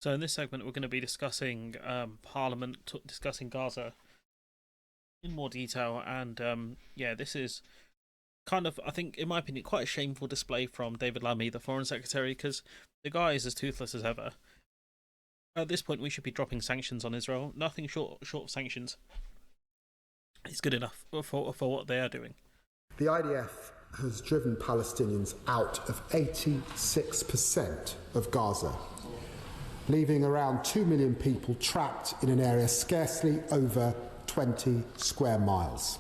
So in this segment, we're going to be discussing Parliament, discussing Gaza in more detail, and yeah, this is kind of, I think, in my opinion, quite a shameful display from David Lammy, the Foreign Secretary, because the guy is as toothless as ever. At this point, we should be dropping sanctions on Israel. Nothing short of sanctions is good enough for what they are doing. The IDF has driven Palestinians out of 86% of Gaza, leaving around 2 million people trapped in an area scarcely over 20 square miles.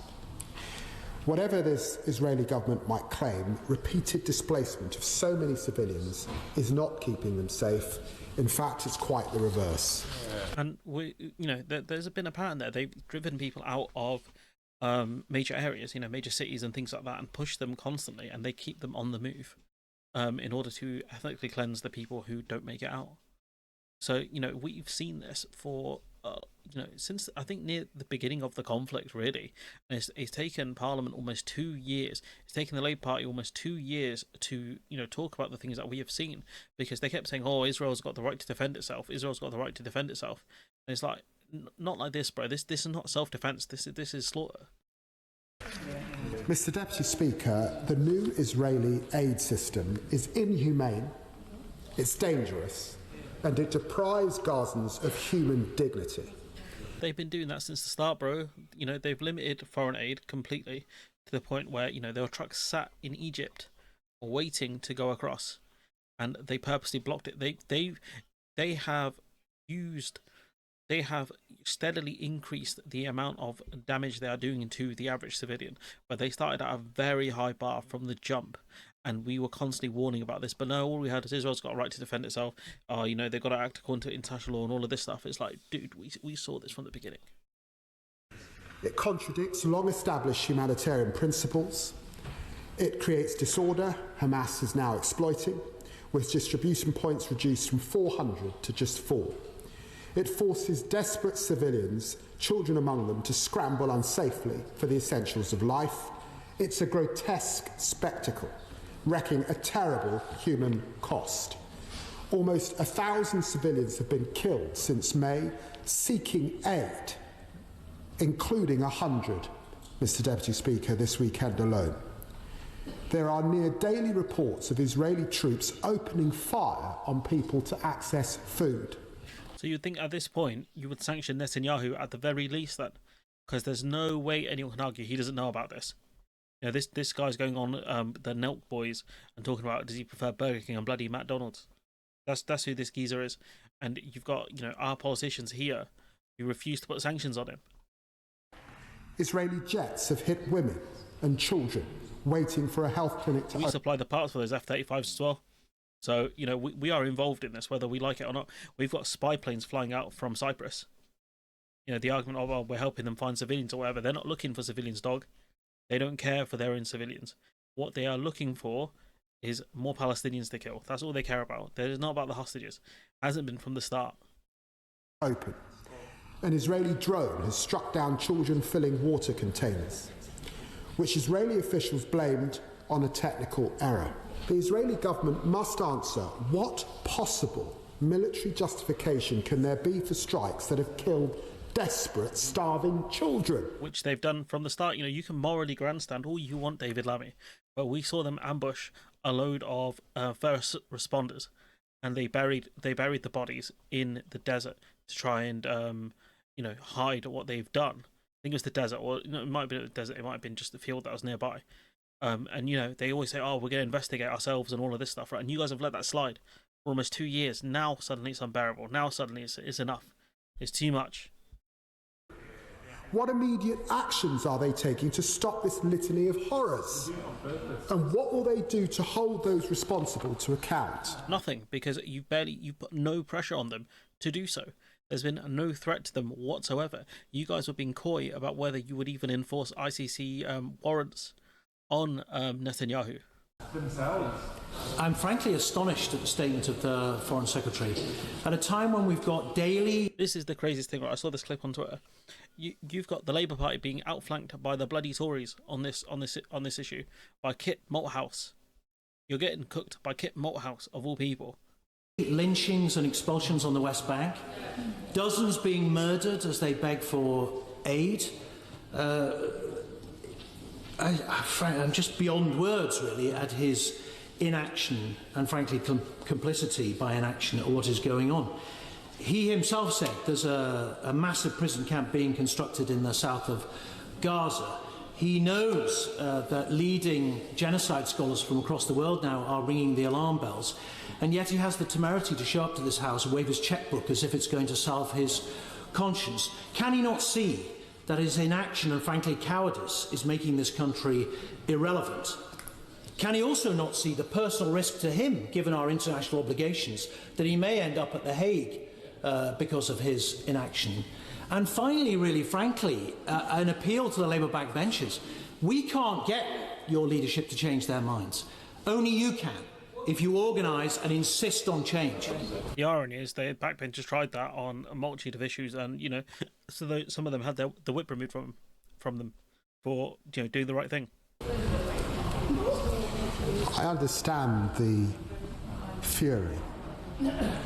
Whatever this Israeli government might claim, repeated displacement of so many civilians is not keeping them safe. In fact, it's quite the reverse. And there's been a pattern there. They've driven people out of major areas, major cities and things like that, and push them constantly, and they keep them on the move in order to ethnically cleanse the people who don't make it out. So, we've seen this for, since I think near the beginning of the conflict, really. And it's taken Parliament almost 2 years. It's taken the Labour Party almost 2 years to, talk about the things that we have seen, because they kept saying, oh, Israel's got the right to defend itself. Israel's got the right to defend itself. And it's like, not like this, bro. This is not self-defense. This is slaughter. Mr. Deputy Speaker, the new Israeli aid system is inhumane, it's dangerous, and it deprives Gazans of human dignity. They've been doing that since the start, bro. They've limited foreign aid completely to the point where, there were trucks sat in Egypt waiting to go across, and they purposely blocked it. They have steadily increased the amount of damage they are doing to the average civilian, but they started at a very high bar from the jump. And we were constantly warning about this, but no, all we heard is Israel's got a right to defend itself. They've got to act according to international law and all of this stuff. It's like, dude, we saw this from the beginning. It contradicts long-established humanitarian principles. It creates disorder Hamas is now exploiting, with distribution points reduced from 400 to just 4. It forces desperate civilians, children among them, to scramble unsafely for the essentials of life. It's a grotesque spectacle, wrecking a terrible human cost. Almost 1,000 civilians have been killed since May, seeking aid, including 100, Mr. Deputy Speaker, this weekend alone. There are near daily reports of Israeli troops opening fire on people to access food. So you'd think at this point you would sanction Netanyahu at the very least, then, because there's no way anyone can argue he doesn't know about this. This guy's going on the Nelk Boys and talking about, does he prefer Burger King and bloody McDonald's? That's who this geezer is. And you've got, our politicians here who refuse to put sanctions on him. Israeli jets have hit women and children waiting for a health clinic to... We supply the parts for those F-35s as well. So, we are involved in this, whether we like it or not. We've got spy planes flying out from Cyprus. The argument of, oh, we're helping them find civilians or whatever. They're not looking for civilians, dog. They don't care for their own civilians. What they are looking for is more Palestinians to kill. That's all they care about. It's not about the hostages. Hasn't been from the start. Open. An Israeli drone has struck down children filling water containers, which Israeli officials blamed on a technical error. The Israeli government must answer, what possible military justification can there be for strikes that have killed desperate, starving children? Which they've done from the start. You can morally grandstand all you want, David Lammy, but we saw them ambush a load of first responders, and they buried the bodies in the desert to try and hide what they've done. I think it was the desert, or it might have been the desert. It might have been just the field that was nearby. And they always say, "Oh, we're going to investigate ourselves and all of this stuff," right? And you guys have let that slide for almost 2 years. Now suddenly it's unbearable. Now suddenly it's enough. It's too much. What immediate actions are they taking to stop this litany of horrors? And what will they do to hold those responsible to account? Nothing, because you put no pressure on them to do so. There's been no threat to them whatsoever. You guys were being coy about whether you would even enforce ICC warrants on Netanyahu. I'm frankly astonished at the statement of the Foreign Secretary. At a time when we've got daily... This is the craziest thing, right? I saw this clip on Twitter. You've got the Labour Party being outflanked by the bloody Tories on this issue by Kit Malthouse. You're getting cooked by Kit Malthouse, of all people. lynchings and expulsions on the West Bank, dozens being murdered as they beg for aid. I'm just beyond words, really, at his inaction and, frankly, complicity by inaction at what is going on. He himself said there's a massive prison camp being constructed in the south of Gaza. He knows that leading genocide scholars from across the world now are ringing the alarm bells, and yet he has the temerity to show up to this House and wave his chequebook as if it's going to salve his conscience. Can he not see that his inaction and, frankly, cowardice is making this country irrelevant? Can he also not see the personal risk to him, given our international obligations, that he may end up at The Hague because of his inaction? And finally, really frankly, an appeal to the Labour backbenchers. We can't get your leadership to change their minds. Only you can, if you organise and insist on change. The irony is the backbenchers tried that on a multitude of issues, and, you know, so some of them had the whip removed from them for, you know, doing the right thing. I understand the fury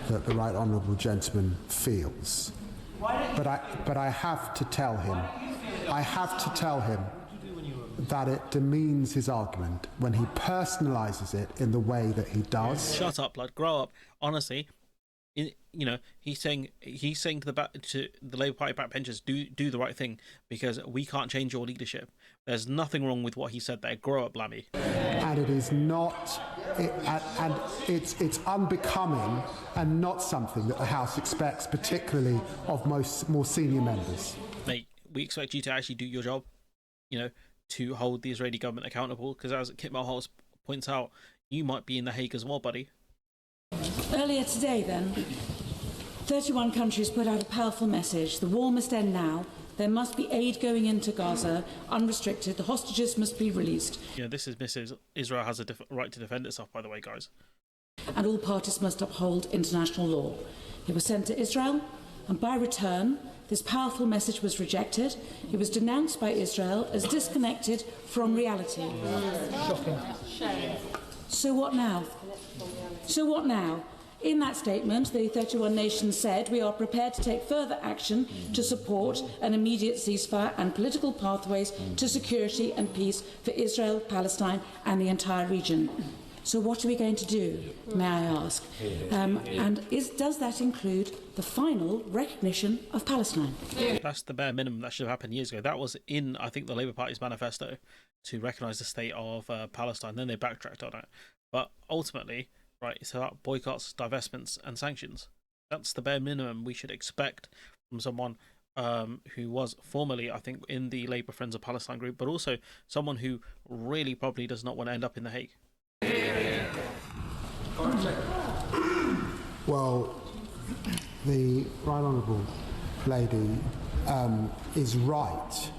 that the right honourable gentleman feels. But I have to tell him that it demeans his argument when he personalises it in the way that he does. Shut up, lad. Grow up. Honestly, you know, he's saying to the Labour Party backbenchers, do the right thing because we can't change your leadership. There's nothing wrong with what he said there. Grow up, Lammy. And it is not, and it's unbecoming and not something that the House expects, particularly of more senior members. Mate, we expect you to actually do your job, you know, to hold the Israeli government accountable, because as Kit Mulholland points out, you might be in The Hague as well, buddy. Earlier today, then, 31 countries put out a powerful message. The war must end now. There must be aid going into Gaza, unrestricted. The hostages must be released. Yeah, this is Mrs. Israel has a right to defend itself, by the way, guys. And all parties must uphold international law. It was sent to Israel, and by return, this powerful message was rejected. It was denounced by Israel as disconnected from reality. Shocking. So what now? So what now? In that statement, the 31 nations said we are prepared to take further action to support an immediate ceasefire and political pathways to security and peace for Israel, Palestine and the entire region. So what are we going to do, may I ask? Does that include the final recognition of Palestine? That's the bare minimum that should have happened years ago. That was in, I think, the Labour Party's manifesto to recognise the state of Palestine. Then they backtracked on it. But ultimately, right, it's about boycotts, divestments and sanctions. That's the bare minimum we should expect from someone who was formerly, I think, in the Labour Friends of Palestine group, but also someone who really probably does not want to end up in The Hague. Well, the right honourable lady is right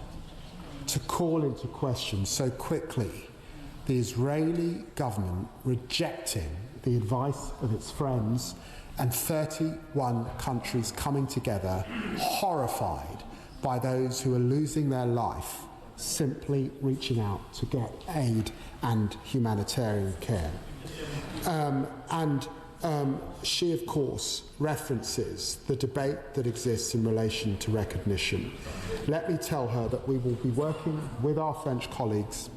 to call into question so quickly the Israeli government rejecting the advice of its friends and 31 countries coming together, horrified by those who are losing their life, simply reaching out to get aid and humanitarian care. She, of course, references the debate that exists in relation to recognition. Let me tell her that we will be working with our French colleagues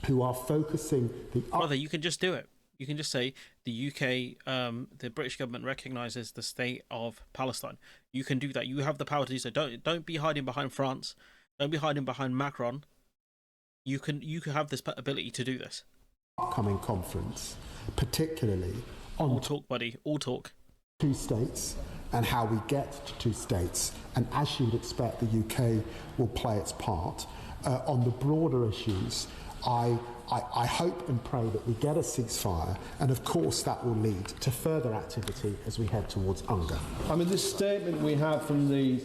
who are focusing the... Brother, you can just do it. You can just say the UK, the British government recognises the state of Palestine. You can do that. You have the power to do so. Don't be hiding behind France. Don't be hiding behind Macron. You can have this ability to do this. Upcoming conference, particularly on all talk, buddy. All talk. 2 states and how we get to 2 states, and as you would expect, the UK will play its part on the broader issues. I hope and pray that we get a ceasefire, and of course that will lead to further activity as we head towards UNGA. I mean, this statement we have from the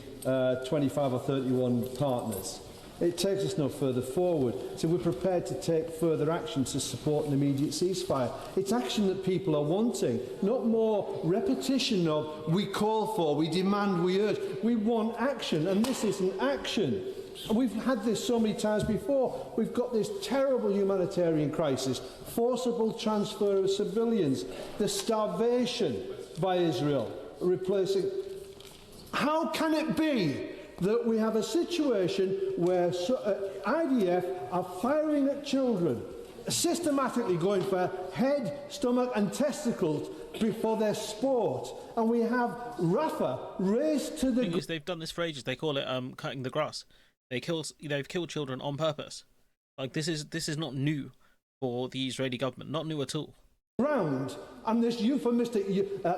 25 or 31 partners, it takes us no further forward. So we're prepared to take further action to support an immediate ceasefire. It's action that people are wanting, not more repetition of we call for, we demand, we urge. We want action, and this isn't action. We've had this so many times before. We've got this terrible humanitarian crisis, forcible transfer of civilians, the starvation, by Israel, replacing... How can it be that we have a situation where IDF are firing at children, systematically going for head, stomach and testicles before their sport, and we have Rafah raised to the... The thing is, they've done this for ages. They call it cutting the grass. They've killed children on purpose. Like, this is not new for the Israeli government, not new at all. Ground, and this euphemistic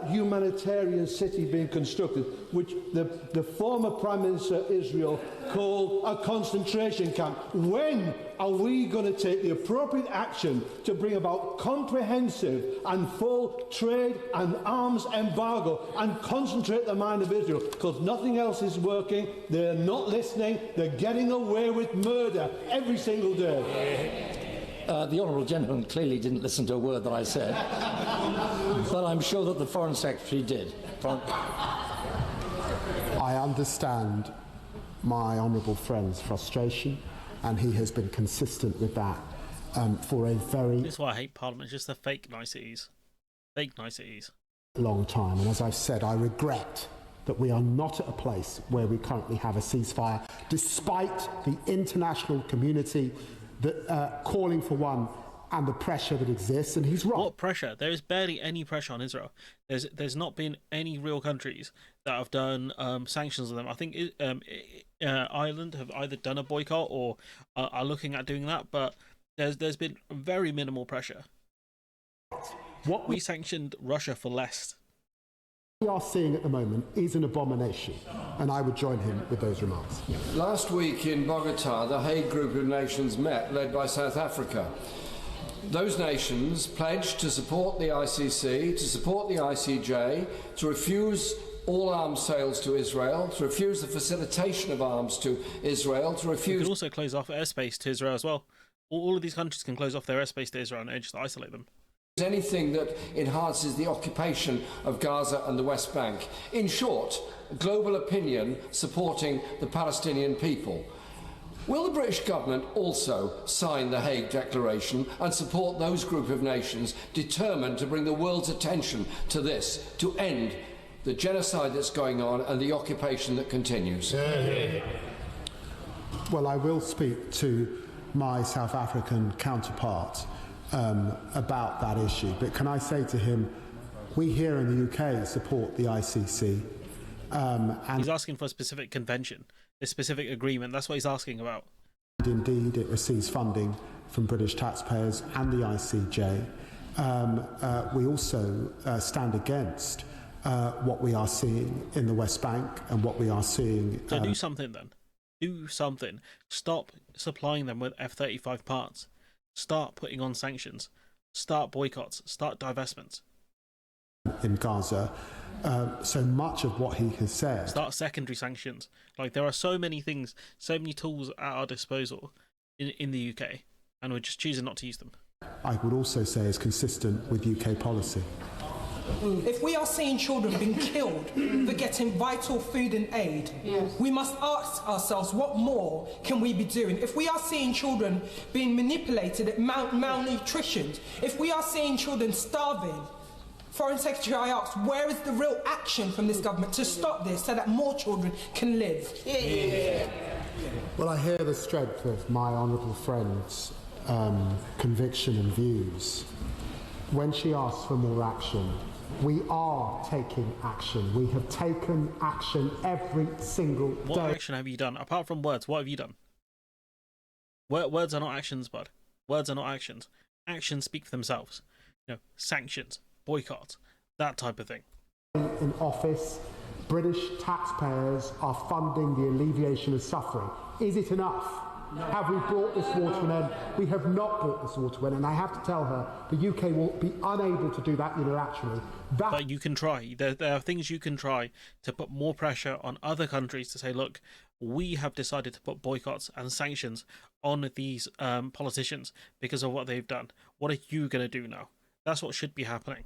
humanitarian city being constructed, which the former Prime Minister of Israel called a concentration camp. When are we going to take the appropriate action to bring about comprehensive and full trade and arms embargo and concentrate the mind of Israel? Because nothing else is working. They're not listening. They're getting away with murder every single day. The Honourable Gentleman clearly didn't listen to a word that I said, but I'm sure that the Foreign Secretary did. I understand my honourable friend's frustration, and he has been consistent with that for a very... This is why I hate Parliament, just the fake niceties. Fake niceties. Long time, and as I've said, I regret that we are not at a place where we currently have a ceasefire, despite the international community that calling for one and the pressure that exists, and he's wrong. What pressure? There is barely any pressure on Israel. There's not been any real countries that have done sanctions on them. I think Ireland have either done a boycott or are looking at doing that, but there's been very minimal pressure. What we sanctioned Russia for less. We are seeing at the moment is an abomination, and I would join him with those remarks. Last week in Bogota, the Hague Group of Nations met, led by South Africa. Those nations pledged to support the ICC, to support the ICJ, to refuse all arms sales to Israel, to refuse the facilitation of arms to Israel, to refuse... We can also close off airspace to Israel as well. All of these countries can close off their airspace to Israel and just isolate them. Anything that enhances the occupation of Gaza and the West Bank. In short, global opinion supporting the Palestinian people. Will the British government also sign the Hague Declaration and support those group of nations determined to bring the world's attention to this, to end the genocide that's going on and the occupation that continues? Well, I will speak to my South African counterpart about that issue, but can I say to him, we here in the UK support the ICC. And he's asking for a specific convention, a specific agreement. That's what he's asking about. Indeed, it receives funding from British taxpayers and the ICJ. We also stand against what we are seeing in the West Bank and what we are seeing... So do something then. Do something. Stop supplying them with F-35 parts. Start putting on sanctions. Start boycotts. Start divestments. In Gaza, so much of what he has said... Start secondary sanctions. Like, there are so many things, so many tools at our disposal in the UK, and we're just choosing not to use them. I would also say is consistent with UK policy. If we are seeing children being killed for getting vital food and aid, we must ask ourselves, what more can we be doing? If we are seeing children being manipulated at malnutrition, if we are seeing children starving, Foreign Secretary, I ask, where is the real action from this government to stop this so that more children can live? Well, I hear the strength of my honourable friend's conviction and views. When she asks for more action, we are taking action. We have taken action every single day. What action have you done? Apart from words, what have you done? Words are not actions, bud. Words are not actions. Actions speak for themselves. You know, sanctions, boycotts, that type of thing. In office, British taxpayers are funding the alleviation of suffering. Is it enough? No. Have we brought this war to an end? We have not brought this war to an end, and I have to tell her the UK will be unable to do that unilaterally. But you can try. There are things you can try to put more pressure on other countries to say, look, we have decided to put boycotts and sanctions on these politicians because of what they've done. What are you going to do now? That's what should be happening.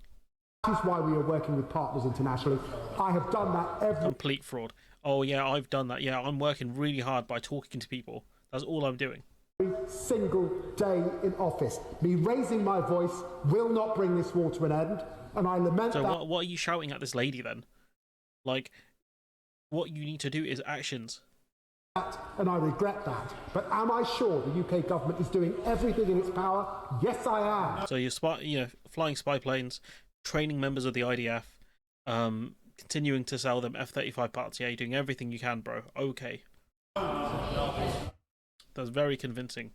That is why we are working with partners internationally. I have done that every... Complete fraud. Oh, yeah, I've done that. Yeah, I'm working really hard by talking to people. That's all I'm doing. Every single day in office. Me raising my voice will not bring this war to an end. And I lament So that. what are you shouting at this lady then? Like, what you need to do is actions. And I regret that. But am I sure the UK government is doing everything in its power? Yes, I am. So you're flying spy planes, training members of the IDF, continuing to sell them F-35 parts. Yeah, you're doing everything you can, bro. Okay. That's very convincing.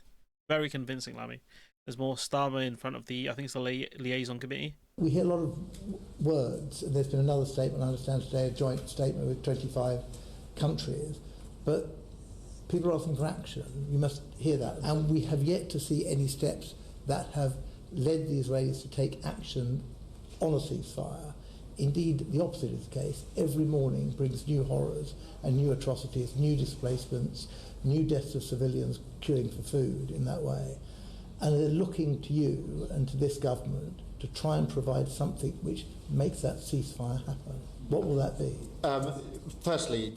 Very convincing, Lammy. There's more Starmer in front of I think it's the liaison committee. We hear a lot of words, and there's been another statement, I understand today, a joint statement with 25 countries, but people are asking for action. You must hear that. And we have yet to see any steps that have led the Israelis to take action on a ceasefire. Indeed, the opposite is the case. Every morning brings new horrors and new atrocities, new displacements, new deaths of civilians queuing for food in that way. And they're looking to you and to this government to try and provide something which makes that ceasefire happen. What will that be? Firstly,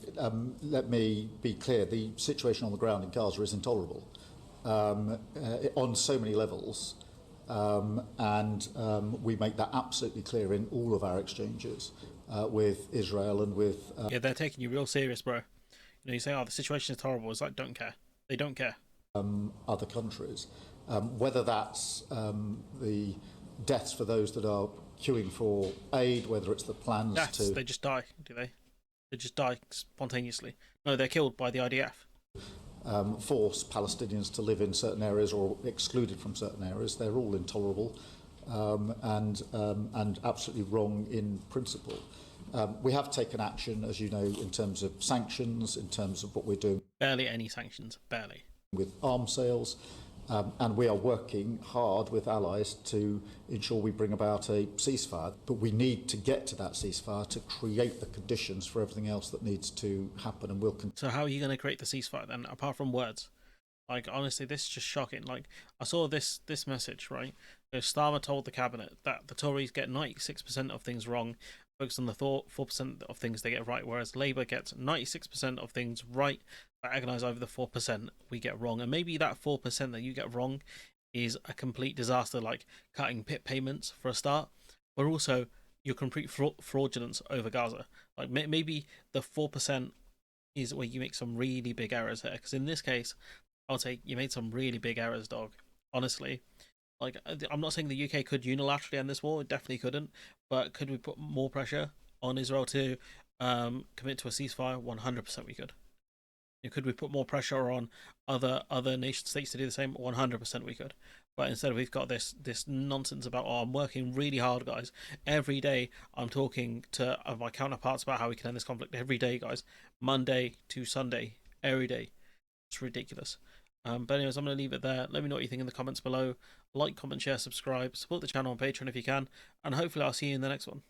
let me be clear, the situation on the ground in Gaza is intolerable on so many levels, and we make that absolutely clear in all of our exchanges with Israel and with... Yeah, they're taking you real serious, bro. You know, you say, oh, the situation is horrible. It's like, don't care. They don't care. Other countries. Whether that's the deaths for those that are queuing for aid, whether it's the plans Deaths, they just die, do they? They just die spontaneously. No, they're killed by the IDF. Force Palestinians to live in certain areas or excluded from certain areas. They're all intolerable and absolutely wrong in principle. We have taken action, as you know, in terms of sanctions, in terms of what we're doing. Barely any sanctions, barely. With arms sales. And we are working hard with allies to ensure we bring about a ceasefire. But we need to get to that ceasefire to create the conditions for everything else that needs to happen and will continue. So how are you going to create the ceasefire then, apart from words? Like, honestly, this is just shocking. Like, I saw this message, right? So Starmer told the cabinet that the Tories get 96% of things wrong, focus on the 4% of things they get right, whereas Labour gets 96% of things right, but agonise over the 4% we get wrong. And maybe that 4% that you get wrong is a complete disaster, like cutting PIP payments for a start, but also your complete fraudulence over Gaza. Like, maybe the 4% is where you make some really big errors here, because in this case, I'll say you made some really big errors, dog. Honestly. Like, I'm not saying the UK could unilaterally end this war, it definitely couldn't, but could we put more pressure on Israel to commit to a ceasefire? 100% we could. Could we put more pressure on other nation states to do the same? 100% we could. But instead we've got this nonsense about, oh, I'm working really hard, guys. Every day I'm talking to my counterparts about how we can end this conflict. Every day, guys. Monday to Sunday. Every day. It's ridiculous. But anyways, I'm going to leave it there. Let me know what you think in the comments below. Like, comment, share, subscribe. Support the channel on Patreon if you can. And hopefully I'll see you in the next one.